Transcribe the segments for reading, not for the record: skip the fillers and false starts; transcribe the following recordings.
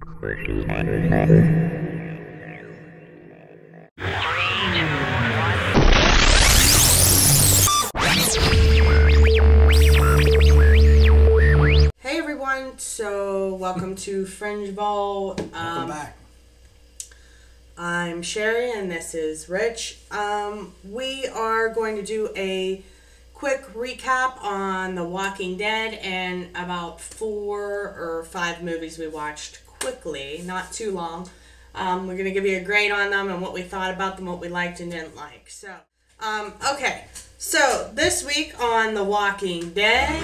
Hey everyone, so welcome to Fringe Ball. Welcome back. I'm Sherry and this is Rich. We are going to do a quick recap on The Walking Dead and about 4 or 5 movies we watched quickly, not too long. We're going to give you a grade on them and what we thought about them, what we liked and didn't like. So, okay. So, this week on The Walking Dead...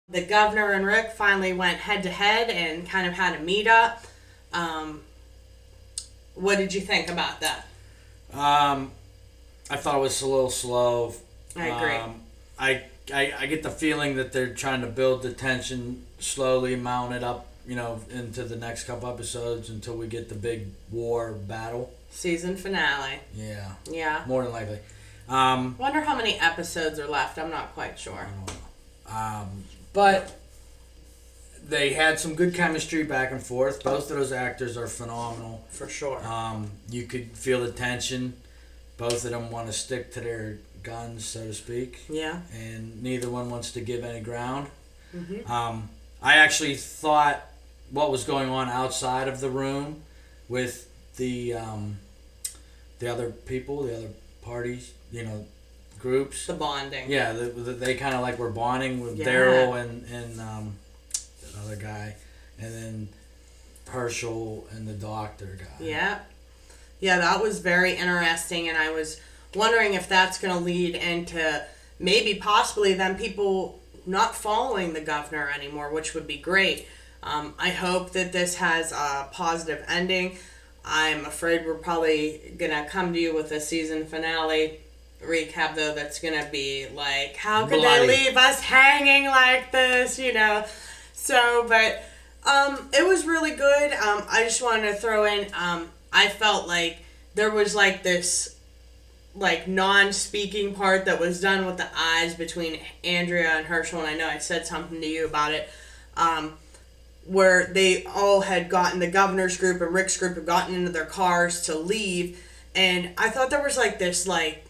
The governor and Rick finally went head-to-head and kind of had a meet-up. What did you think about that? I thought it was a little slow. I agree. I get the feeling that they're trying to build the tension slowly, mount it up, into the next couple episodes until we get the big war battle. Season finale. Yeah. Yeah. More than likely. Wonder how many episodes are left. I'm not quite sure. I don't know. But they had some good chemistry back and forth. Both of those actors are phenomenal. For sure. You could feel the tension. Both of them want to stick to their guns, so to speak. Yeah. And neither one wants to give any ground. Mm-hmm. I actually thought what was going on outside of the room with the other people, the other parties, groups. The bonding. Yeah, they kind of like were bonding with Daryl and the other guy, and then Herschel and the doctor guy. Yeah. Yeah, that was very interesting, and I was wondering if that's going to lead into maybe possibly then people not following the governor anymore, which would be great. I hope that this has a positive ending. I'm afraid we're probably going to come to you with a season finale recap, though, that's going to be like, how could they leave us hanging like this, So, but it was really good. I just wanted to throw in, I felt like there was like this like non-speaking part that was done with the eyes between Andrea and Herschel, and I know I said something to you about it, where they all had gotten, the governor's group and Rick's group had gotten into their cars to leave, and I thought there was like this like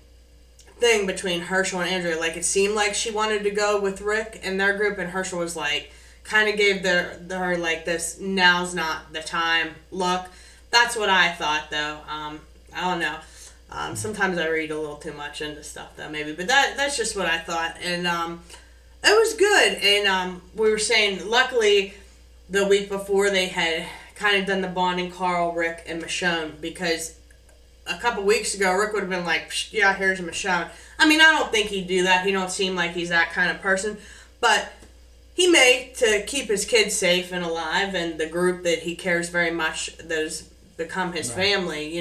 thing between Herschel and Andrea, like it seemed like she wanted to go with Rick and their group, and Herschel was like, kind of gave her like this now's not the time look. That's what I thought, though. I don't know. Sometimes I read a little too much into stuff, though, maybe. But that's just what I thought. And it was good. And we were saying, luckily, the week before they had kind of done the bonding, Carl, Rick, and Michonne. Because a couple weeks ago, Rick would have been like, yeah, here's Michonne. I mean, I don't think he'd do that. He don't seem like he's that kind of person. But he may, to keep his kids safe and alive, and the group that he cares very much that has become his family,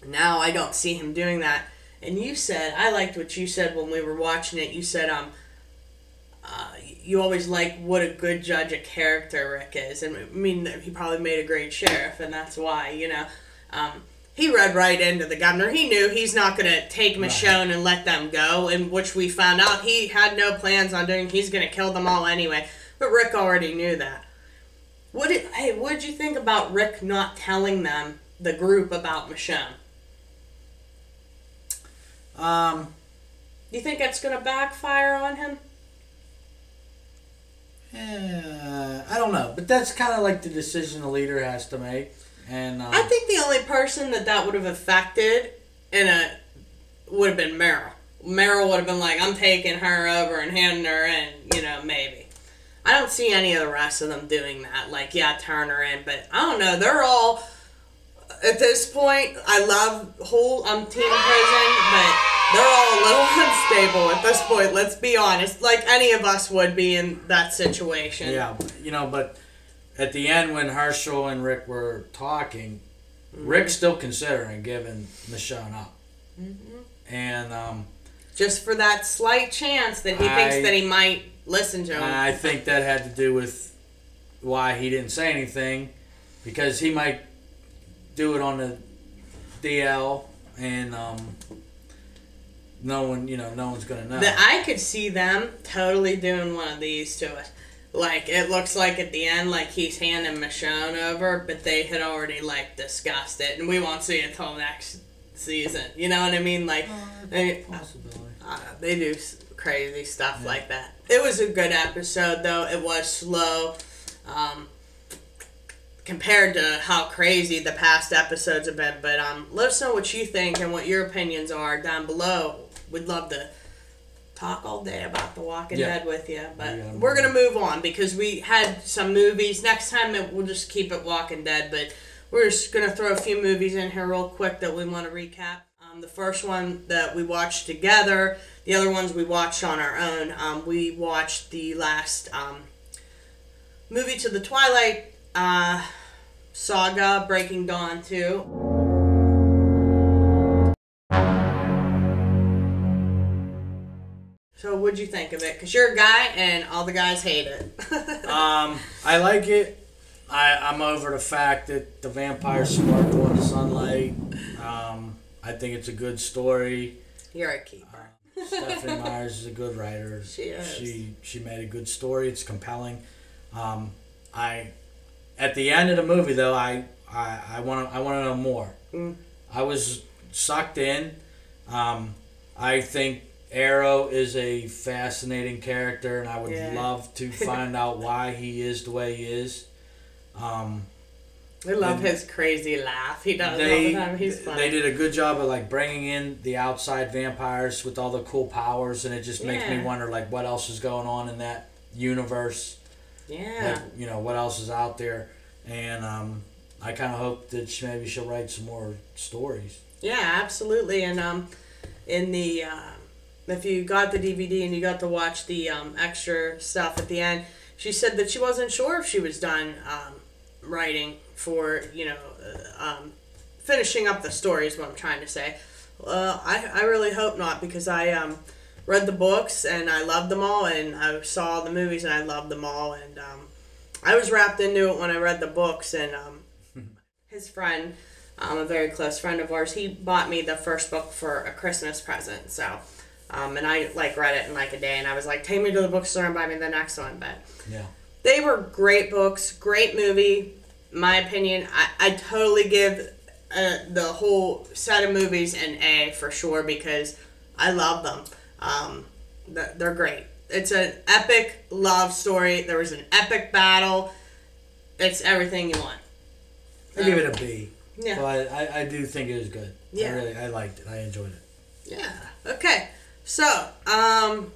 now I don't see him doing that. And you said, I liked what you said when we were watching it. You said, you always like what a good judge of character Rick is. And I mean, he probably made a great sheriff, and that's why, he read right into the governor. He knew he's not going to take Michonne and let them go, and which we found out he had no plans on doing. He's going to kill them all anyway. But Rick already knew that. What did you think about Rick not telling them, the group, about Michonne? You think it's going to backfire on him? I don't know, but that's kind of like the decision the leader has to make. And I think the only person that would have affected would have been Meryl. Meryl would have been like, I'm taking her over and handing her in, maybe. I don't see any of the rest of them doing that. Like, yeah, turn her in, but I don't know. They're all, at this point, I love Team Prison, but they're all a little unstable at this point, let's be honest. Like any of us would be in that situation. Yeah, but at the end when Herschel and Rick were talking, Rick's still considering giving Michonne up. Mm-hmm. And just for that slight chance that he thinks that he might listen to him. I think that had to do with why he didn't say anything, because he might do it on the DL, and no one's gonna know. I could see them totally doing one of these to us. Like, it looks like at the end, like he's handing Michonne over, but they had already, like, discussed it, and we won't see it until next season. You know what I mean? Like, Possibility. they do crazy stuff like that. It was a good episode, though. It was slow. Compared to how crazy the past episodes have been. But let us know what you think and what your opinions are down below. We'd love to talk all day about The Walking Dead with you. But we're going to move on because we had some movies. Next time we'll just keep it Walking Dead. But we're just going to throw a few movies in here real quick that we want to recap. The first one that we watched together. The other ones we watched on our own. We watched the last movie to the Twilight saga, Breaking Dawn 2. So what'd you think of it? Because you're a guy and all the guys hate it. I like it. I'm over the fact that the vampires sparkle in the sunlight. I think it's a good story. You're a keeper. Stephanie Myers is a good writer. She is. She made a good story. It's compelling. At the end of the movie, though, I want to know more. I was sucked in. I think Arrow is a fascinating character, and I would love to find out why he is the way he is. I love his crazy laugh. He does all the time. He's funny. They did a good job of like bringing in the outside vampires with all the cool powers, and it just makes me wonder like what else is going on in that universe. Yeah. Like, what else is out there, and I kind of hope that she'll write some more stories. Yeah, absolutely, and in the if you got the DVD and you got to watch the extra stuff at the end, she said that she wasn't sure if she was done writing for finishing up the story is what I'm trying to say. I really hope not, because I read the books and I loved them all, and I saw the movies and I loved them all, and I was wrapped into it when I read the books. And his friend, a very close friend of ours, he bought me the first book for a Christmas present. So, and I read it in a day, and I was like, take me to the bookstore and buy me the next one. But they were great books, great movie. My opinion, I totally give the whole set of movies an A for sure, because I love them. They're great. It's an epic love story. There was an epic battle. It's everything you want. I give it a B. Yeah. But I do think it was good. Yeah. I liked it. I enjoyed it. Yeah. Okay. So, and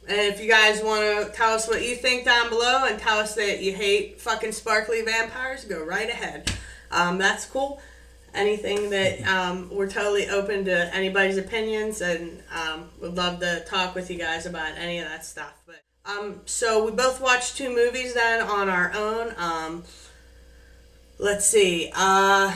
if you guys want to tell us what you think down below and tell us that you hate fucking sparkly vampires, go right ahead. That's cool. Anything that we're totally open to anybody's opinions, and would love to talk with you guys about any of that stuff. But so we both watched 2 movies then on our own. Let's see. I'll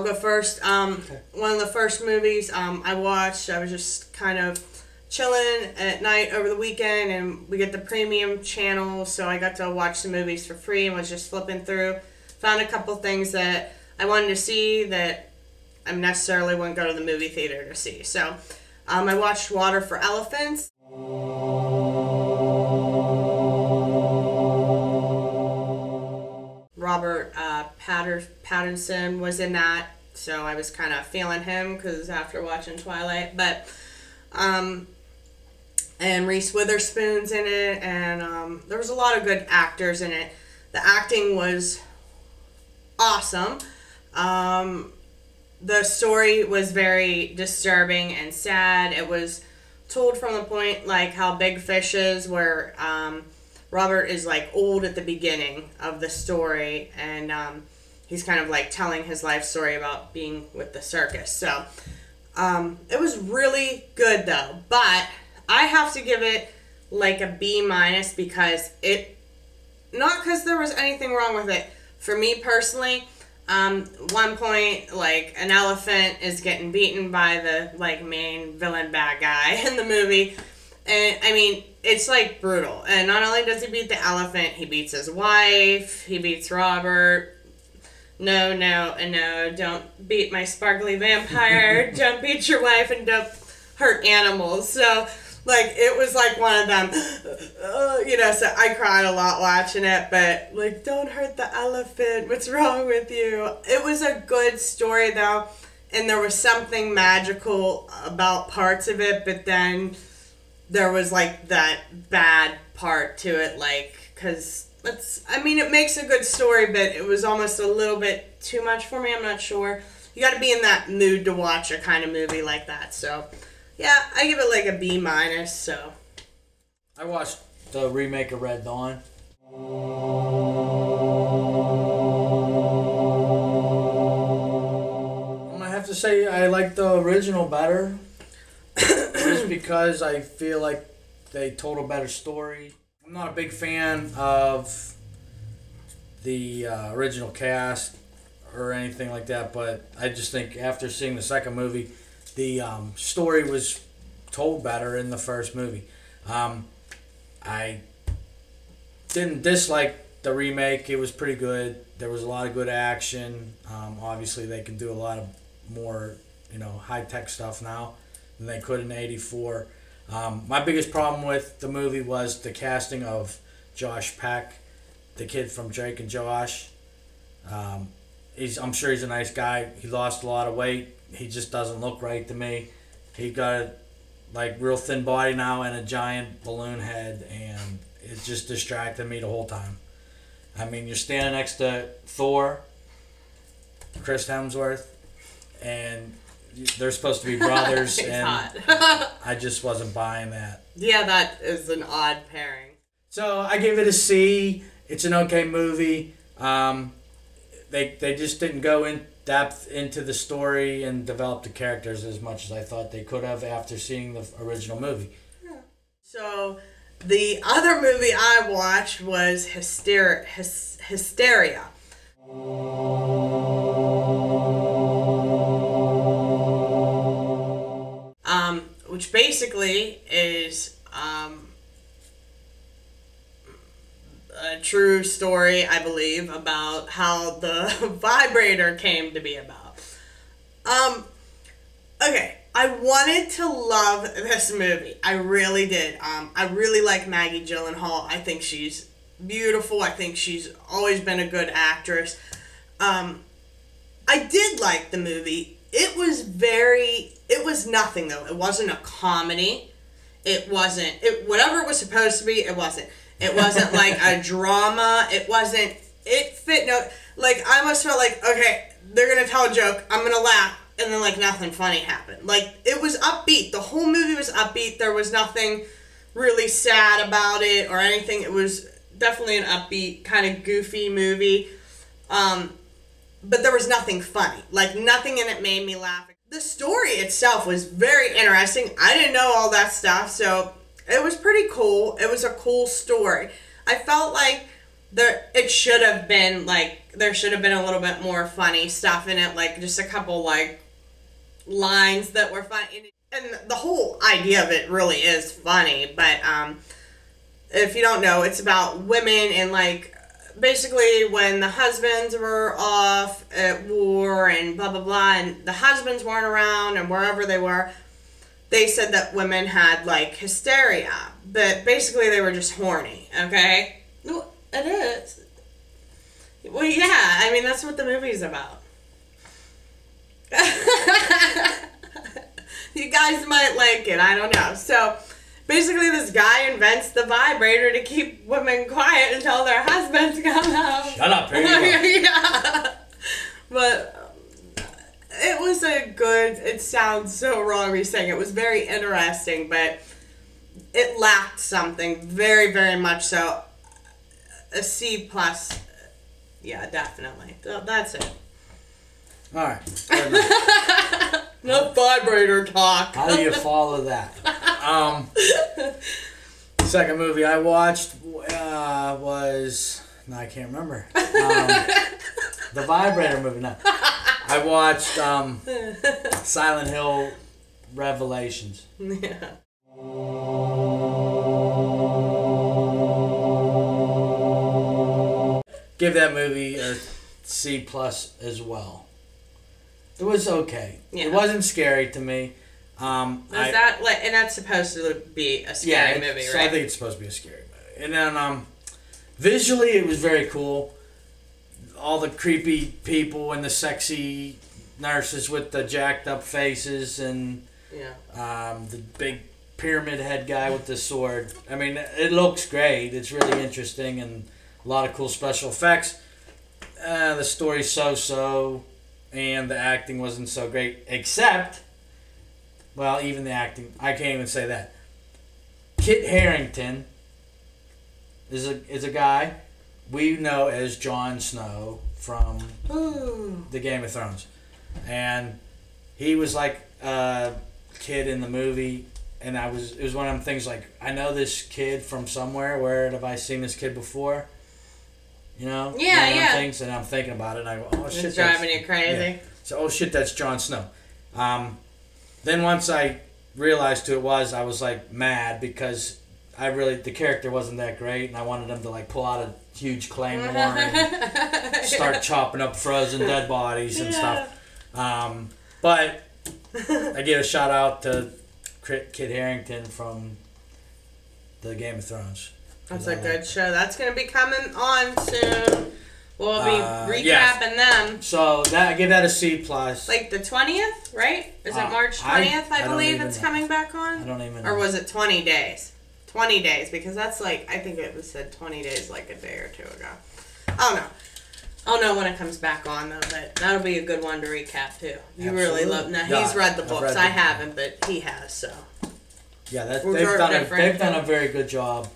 go first. Okay. One of the first movies I watched, I was just kind of chilling at night over the weekend, and we get the premium channel, so I got to watch some movies for free and was just flipping through. Found a couple things that I wanted to see that I necessarily wouldn't go to the movie theater to see. So I watched Water for Elephants. Robert Pattinson was in that, so I was kind of feeling him because after watching Twilight. But and Reese Witherspoon's in it, and there was a lot of good actors in it. The acting was awesome. The story was very disturbing and sad. It was told from the point like how Big Fish is, where Robert is old at the beginning of the story, and he's kind of telling his life story about being with the circus. So it was really good though, but I have to give it a B- because not because there was anything wrong with it. For me personally, one point, an elephant is getting beaten by the, main villain bad guy in the movie. And, I mean, it's, brutal. And not only does he beat the elephant, he beats his wife, he beats Robert. no, no, and no, don't beat my sparkly vampire, don't beat your wife, and don't hurt animals. So, like, it was like one of them, so I cried a lot watching it, but, like, don't hurt the elephant, what's wrong with you? It was a good story, though, and there was something magical about parts of it, but then there was, like, that bad part to it, like, because it makes a good story, but it was almost a little bit too much for me. I'm not sure. You got to be in that mood to watch a kind of movie like that. So, yeah, I give it like a B-. So, I watched the remake of Red Dawn. I'm gonna have to say I like the original better, just because I feel like they told a better story. I'm not a big fan of the original cast or anything like that, but I just think after seeing the second movie, the story was told better in the first movie. I didn't dislike the remake. It was pretty good. There was a lot of good action. Obviously, they can do a lot of more, high-tech stuff now than they could in '84. My biggest problem with the movie was the casting of Josh Peck, the kid from Drake and Josh. I'm sure he's a nice guy. He lost a lot of weight. He just doesn't look right to me. He got a real thin body now and a giant balloon head, and it just distracted me the whole time. I mean, you're standing next to Thor, Chris Hemsworth, and they're supposed to be brothers, and I just wasn't buying that. Yeah, that is an odd pairing. So I gave it a C. It's an okay movie. They just didn't go in depth into the story and develop the characters as much as I thought they could have after seeing the original movie. Yeah. So the other movie I watched was Hysteria. Which basically is a true story, I believe, about how the vibrator came to be about. Okay, I wanted to love this movie. I really did. I really like Maggie Gyllenhaal. I think she's beautiful. I think she's always been a good actress. I did like the movie. It was nothing, though. It wasn't a comedy. Whatever it was supposed to be, it wasn't. It wasn't like a drama. It fit I almost felt like, okay, they're going to tell a joke, I'm going to laugh, and then nothing funny happened. It was upbeat. The whole movie was upbeat. There was nothing really sad about it or anything. It was definitely an upbeat, kind of goofy movie. But there was nothing funny. Nothing in it made me laugh. The story itself was very interesting. I didn't know all that stuff, so it was pretty cool. It was a cool story. I felt like there should have been a little bit more funny stuff in it, just a couple lines that were funny. And the whole idea of it really is funny, but if you don't know, it's about women and basically when the husbands were off at war and blah blah blah, and the husbands weren't around and wherever they were, they said that women had hysteria, but basically they were just horny. Okay, well, it is. Well, yeah, I mean that's what the movie's about. You guys might like it, I don't know. So basically, this guy invents the vibrator to keep women quiet until their husbands come home. Shut up, Perry. Yeah. But it sounds so wrong me saying it was very interesting, but it lacked something very, very much so. A C+. Yeah, definitely. So that's it. All right. No vibrator talk. How do you follow that? Second movie I watched was... No, I can't remember. The vibrator movie. No. I watched Silent Hill Revelations. Yeah. Give that movie a C+ as well. It was okay. Yeah. It wasn't scary to me. And that's supposed to be a scary movie, right? I think it's supposed to be a scary movie. And then visually, it was very cool. All the creepy people and the sexy nurses with the jacked up faces and the big pyramid head guy with the sword. I mean, it looks great. It's really interesting and a lot of cool special effects. The story's so-so, and the acting wasn't so great, except, well, even the acting, I can't even say that. Kit Harington is a guy we know as Jon Snow from the Game of Thrones. And he was like a kid in the movie, and it was one of them things like, I know this kid from somewhere. Where have I seen this kid before? You know? Yeah, yeah. Things, and I'm thinking about it, and I go, oh shit. It's driving you crazy. Yeah. So, oh shit, that's Jon Snow. Then once I realized who it was, I was like mad because the character wasn't that great, and I wanted him to like pull out a huge claymore and start chopping up frozen dead bodies and stuff. But I give a shout out to Kit Harington from the Game of Thrones. That's a good show. That's going to be coming on soon. We'll be recapping them. So I give that a C+. Like the 20th, right? Is it March 20th, I believe it's coming back on? I don't even know. Or was it 20 days? 20 days, because that's like, I think it was said 20 days like a day or two ago. I don't know. I'll know when it comes back on, though, but that'll be a good one to recap, too. You really love... Now, he's read the books. I haven't, but he has, so... Yeah, they've done a very good job.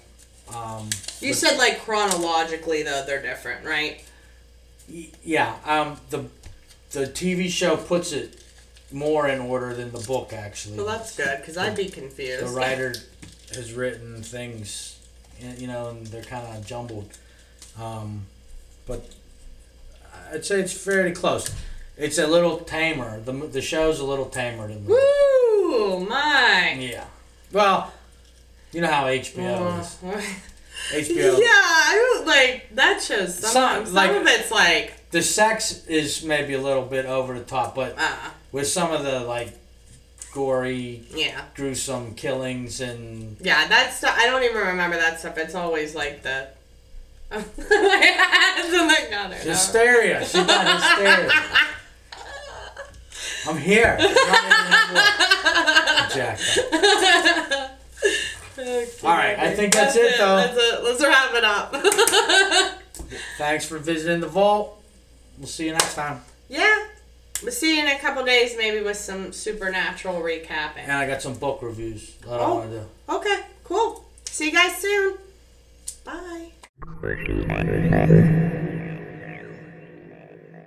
You said, like, chronologically, though, they're different, right? Yeah. The TV show puts it more in order than the book, actually. Well, that's good, because I'd be confused. The writer has written things, you know, and they're kind of jumbled. But I'd say it's fairly close. It's a little tamer. The show's a little tamer than the... Woo! My! Yeah. Well, you know how HBO is. HBO. Yeah, I don't like that show's some of it's like the sex is maybe a little bit over the top, but with some of the like gory, gruesome killings and that stuff. I don't even remember that stuff. It's always like the Hysteria. She got Hysteria. I'm here. Jack. Okay, all right, I think that's it, though. That's it. Let's wrap it up. Thanks for visiting the vault. We'll see you next time. Yeah. We'll see you in a couple days, maybe with some supernatural recapping. And I got some book reviews that I want to do. Okay, cool. See you guys soon. Bye.